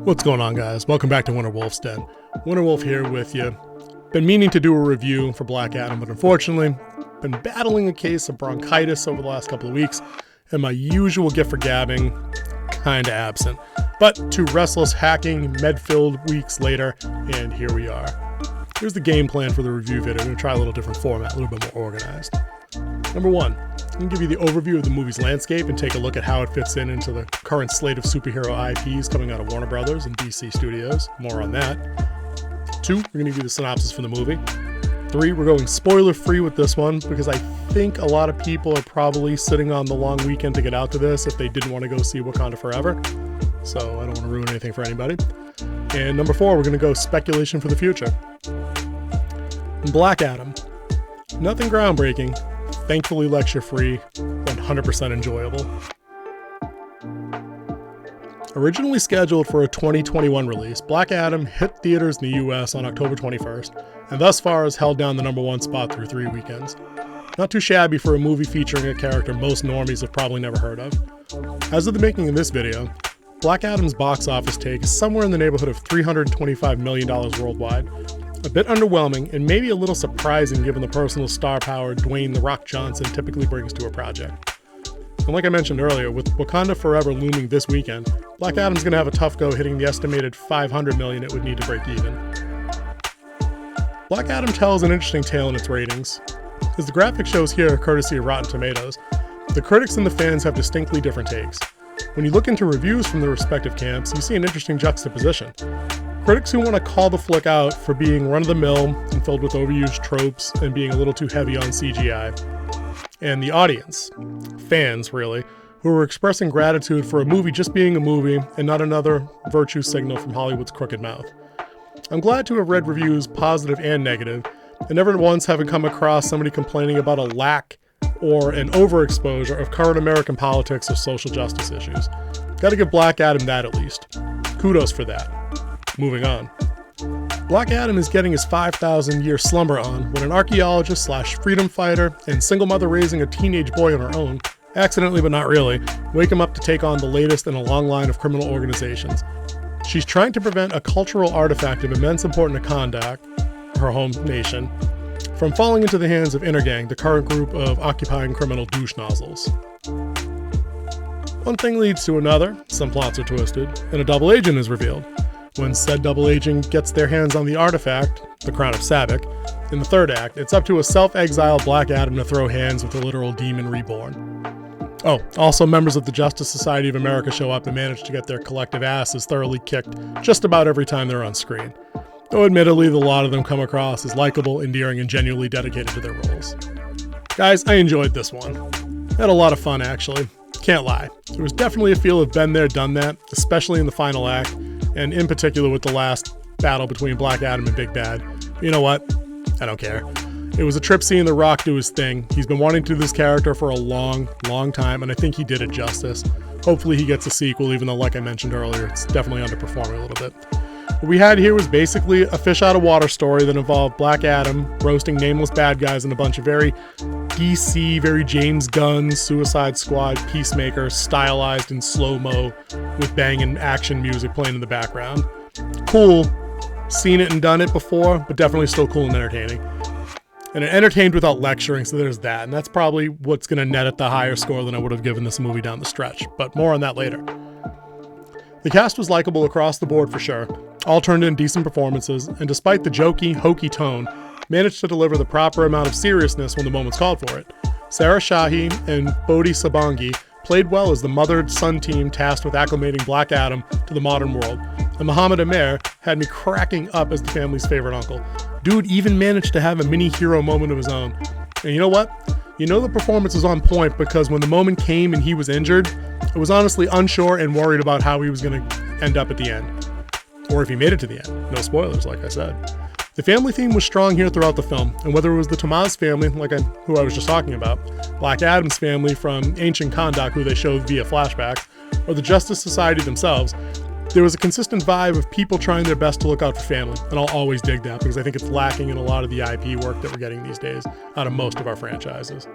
What's going on, guys? Welcome back to Winter Wolf's Den. Winter Wolf here with you. Been meaning to do a review for Black Adam, but unfortunately, been battling a case of bronchitis over the last couple of weeks, and my usual gift for gabbing, kinda absent. But 2 restless, hacking, med-filled weeks later, and here we are. Here's the game plan for the review video. I'm going to try a little different format, a little bit more organized. Number 1, I'm going to give you the overview of the movie's landscape and take a look at how it fits into the current slate of superhero IPs coming out of Warner Brothers and DC Studios. More on that. 2, we're going to give you the synopsis for the movie. 3, we're going spoiler-free with this one because I think a lot of people are probably sitting on the long weekend to get out to this if they didn't want to go see Wakanda Forever. So I don't want to ruin anything for anybody. And number 4, we're going to go speculation for the future. Black Adam. Nothing groundbreaking. Thankfully lecture-free. 100% enjoyable. Originally scheduled for a 2021 release, Black Adam hit theaters in the US on October 21st, and thus far has held down the #1 spot through 3 weekends. Not too shabby for a movie featuring a character most normies have probably never heard of. As of the making of this video, Black Adam's box office take is somewhere in the neighborhood of $325 million worldwide. A bit underwhelming and maybe a little surprising given the personal star power Dwayne "The Rock" Johnson typically brings to a project. And like I mentioned earlier, with Wakanda Forever looming this weekend, Black Adam's going to have a tough go hitting the estimated $500 million it would need to break even. Black Adam tells an interesting tale in its ratings. As the graphic shows here, courtesy of Rotten Tomatoes, the critics and the fans have distinctly different takes. When you look into reviews from the respective camps, you see an interesting juxtaposition. Critics who want to call the flick out for being run-of-the-mill and filled with overused tropes and being a little too heavy on CGI. And the audience, fans really, who are expressing gratitude for a movie just being a movie and not another virtue signal from Hollywood's crooked mouth. I'm glad to have read reviews, positive and negative, and never once having come across somebody complaining about a lack or an overexposure of current American politics or social justice issues. Gotta give Black Adam that at least. Kudos for that. Moving on. Black Adam is getting his 5,000-year slumber on when an archaeologist / freedom fighter and single mother raising a teenage boy on her own, accidentally but not really, wake him up to take on the latest in a long line of criminal organizations. She's trying to prevent a cultural artifact of immense importance to Kahndaq, her home nation, from falling into the hands of Intergang, the current group of occupying criminal douche nozzles. One thing leads to another, some plots are twisted, and a double agent is revealed. When said double agent gets their hands on the artifact, the Crown of Sabbac, in the 3rd act, it's up to a self-exiled Black Adam to throw hands with the literal demon reborn. Oh, also members of the Justice Society of America show up and manage to get their collective asses thoroughly kicked just about every time they're on screen. Though admittedly, a lot of them come across as likable, endearing, and genuinely dedicated to their roles. Guys, I enjoyed this one. Had a lot of fun, actually. Can't lie. There was definitely a feel of been there, done that, especially in the final act, and in particular with the last battle between Black Adam and Big Bad. You know what? I don't care. It was a trip seeing The Rock do his thing. He's been wanting to do this character for a long, long time, and I think he did it justice. Hopefully he gets a sequel, even though, like I mentioned earlier, it's definitely underperforming a little bit. What we had here was basically a fish out of water story that involved Black Adam roasting nameless bad guys and a bunch of very DC, very James Gunn, Suicide Squad, Peacemaker, stylized in slow-mo with banging action music playing in the background. Cool. Seen it and done it before, but definitely still cool and entertaining. And it entertained without lecturing, so there's that. And that's probably what's going to net at the higher score than I would have given this movie down the stretch. But more on that later. The cast was likable across the board for sure. All turned in decent performances, and despite the jokey, hokey tone, managed to deliver the proper amount of seriousness when the moments called for it. Sarah Shahi and Bodhi Sabangi played well as the mother-son team tasked with acclimating Black Adam to the modern world, and Muhammad Amer had me cracking up as the family's favorite uncle. Dude even managed to have a mini hero moment of his own. And you know what? You know the performance was on point because when the moment came and he was injured, I was honestly unsure and worried about how he was going to end up at the end. Or if he made it to the end. No spoilers, like I said. The family theme was strong here throughout the film, and whether it was the Tomaz family, who I was just talking about, Black Adam's family from ancient Kahndaq, who they showed via flashbacks, or the Justice Society themselves, there was a consistent vibe of people trying their best to look out for family, and I'll always dig that because I think it's lacking in a lot of the IP work that we're getting these days out of most of our franchises.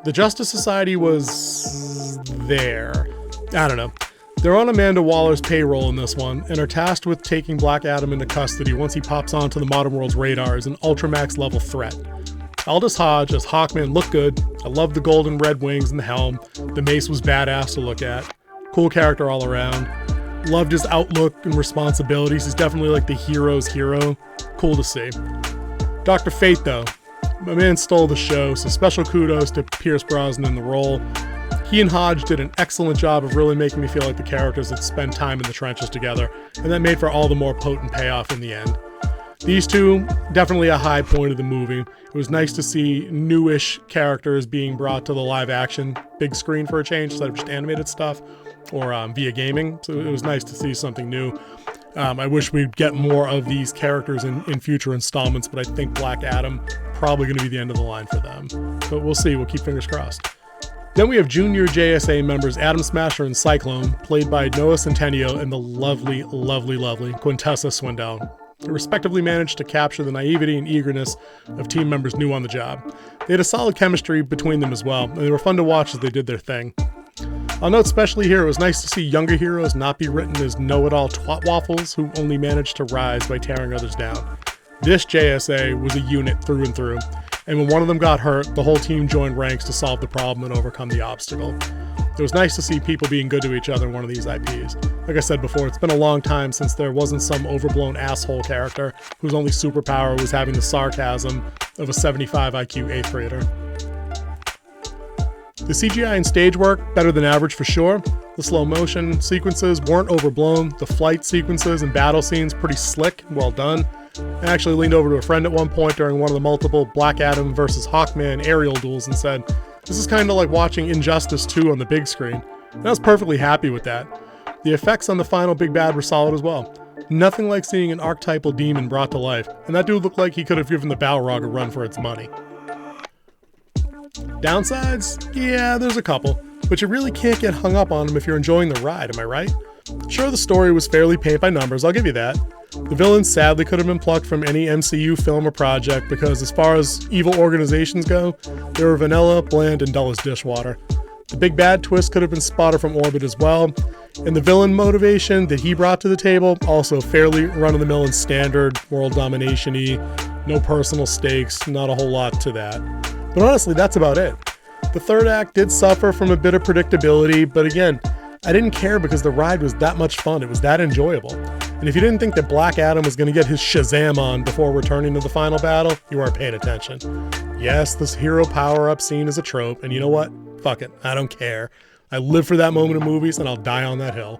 The Justice Society was there. I don't know. They're on Amanda Waller's payroll in this one, and are tasked with taking Black Adam into custody once he pops onto the modern world's radar as an Ultramax level threat. Aldous Hodge as Hawkman looked good. I loved the gold and red wings and the helm. The mace was badass to look at. Cool character all around. Loved his outlook and responsibilities. He's definitely like the hero's hero. Cool to see. Dr. Fate though, my man stole the show, so special kudos to Pierce Brosnan in the role. He and Hodge did an excellent job of really making me feel like the characters had spent time in the trenches together, and that made for all the more potent payoff in the end. These two, definitely a high point of the movie. It was nice to see newish characters being brought to the live action big screen for a change instead of just animated stuff or via gaming, so it was nice to see something new. I wish we'd get more of these characters in future installments, but I think Black Adam probably going to be the end of the line for them. But we'll see, we'll keep fingers crossed. Then we have junior JSA members Atom Smasher and Cyclone, played by Noah Centineo and the lovely, lovely, lovely Quintessa Swindell. They respectively managed to capture the naivety and eagerness of team members new on the job. They had a solid chemistry between them as well, and they were fun to watch as they did their thing. I'll note especially here, it was nice to see younger heroes not be written as know-it-all twat waffles who only managed to rise by tearing others down. This JSA was a unit through and through, and when one of them got hurt, the whole team joined ranks to solve the problem and overcome the obstacle. It was nice to see people being good to each other in one of these IPs. Like I said before, it's been a long time since there wasn't some overblown asshole character whose only superpower was having the sarcasm of a 75 IQ 8th grader. The CGI and stage work, better than average for sure. The slow motion sequences weren't overblown. The flight sequences and battle scenes pretty slick, well done. I actually leaned over to a friend at one point during one of the multiple Black Adam versus Hawkman aerial duels and said, "This is kind of like watching Injustice 2 on the big screen." And I was perfectly happy with that. The effects on the final big bad were solid as well. Nothing like seeing an archetypal demon brought to life, and that dude looked like he could have given the Balrog a run for its money. Downsides? Yeah, there's a couple, but you really can't get hung up on them if you're enjoying the ride, am I right? Sure, the story was fairly paint by numbers, I'll give you that. The villains sadly could have been plucked from any MCU film or project because as far as evil organizations go, they were vanilla, bland, and dull as dishwater. The big bad twist could have been spotted from orbit as well, and the villain motivation that he brought to the table, also fairly run-of-the-mill and standard, world domination-y, no personal stakes, not a whole lot to that. But honestly, that's about it. The third act did suffer from a bit of predictability, but again, I didn't care because the ride was that much fun, it was that enjoyable. And if you didn't think that Black Adam was going to get his Shazam on before returning to the final battle, you weren't paying attention. Yes, this hero power-up scene is a trope, and you know what? Fuck it, I don't care. I live for that moment in movies, and I'll die on that hill.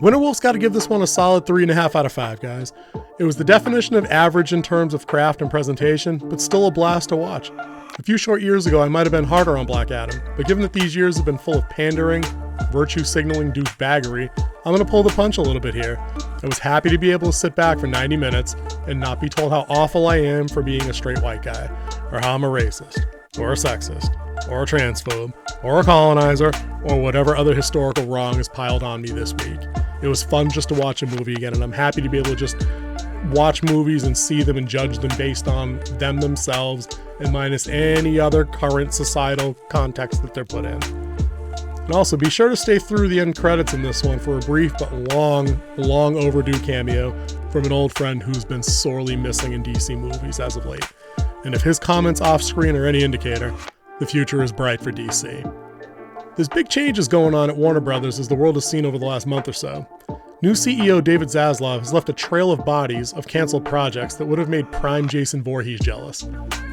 Winterwolf's got to give this one a solid 3.5 out of 5, guys. It was the definition of average in terms of craft and presentation, but still a blast to watch. A few short years ago, I might have been harder on Black Adam, but given that these years have been full of pandering, virtue signaling douchebaggery, I'm going to pull the punch a little bit here. I was happy to be able to sit back for 90 minutes and not be told how awful I am for being a straight white guy, or how I'm a racist, or a sexist, or a transphobe, or a colonizer, or whatever other historical wrong is piled on me this week. It was fun just to watch a movie again, and I'm happy to be able to just watch movies and see them and judge them based on them themselves and minus any other current societal context that they're put in. And also, be sure to stay through the end credits in this one for a brief but long, long overdue cameo from an old friend who's been sorely missing in DC movies as of late. And if his comments off-screen are any indicator, the future is bright for DC. There's big changes going on at Warner Brothers as the world has seen over the last month or so. New CEO David Zaslav has left a trail of bodies of canceled projects that would have made prime Jason Voorhees jealous.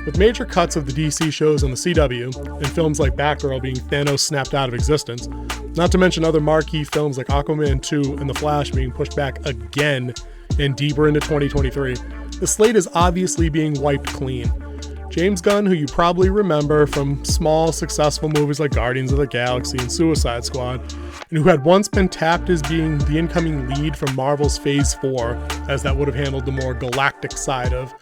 With major cuts of the DC shows on the CW, and films like Batgirl being Thanos snapped out of existence, not to mention other marquee films like Aquaman 2 and The Flash being pushed back again and deeper into 2023, the slate is obviously being wiped clean. James Gunn, who you probably remember from small, successful movies like Guardians of the Galaxy and Suicide Squad, and who had once been tapped as being the incoming lead from Marvel's Phase 4, as that would have handled the more galactic side of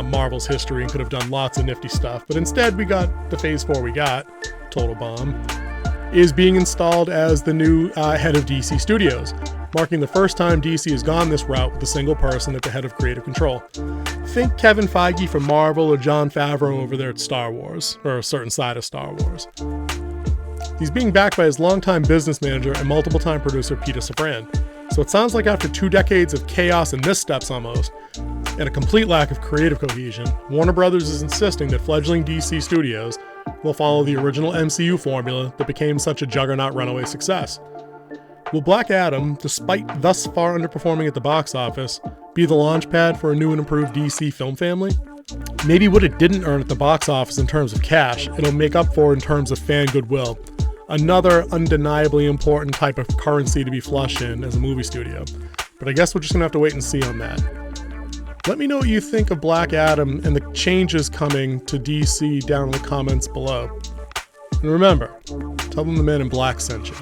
Marvel's history and could have done lots of nifty stuff. But instead, we got the Phase 4 we got, total bomb, is being installed as the new head of DC Studios, marking the first time DC has gone this route with a single person at the head of creative control. Think Kevin Feige from Marvel or Jon Favreau over there at Star Wars, or a certain side of Star Wars. He's being backed by his longtime business manager and multiple-time producer Peter Safran. So it sounds like after 2 decades of chaos and missteps almost, and a complete lack of creative cohesion, Warner Brothers is insisting that fledgling DC studios will follow the original MCU formula that became such a juggernaut runaway success. Will Black Adam, despite thus far underperforming at the box office, be the launchpad for a new and improved DC film family? Maybe what it didn't earn at the box office in terms of cash, it'll make up for in terms of fan goodwill. Another undeniably important type of currency to be flush in as a movie studio. But I guess we're just gonna have to wait and see on that. Let me know what you think of Black Adam and the changes coming to DC down in the comments below. And remember, tell them the Man in Black sent you.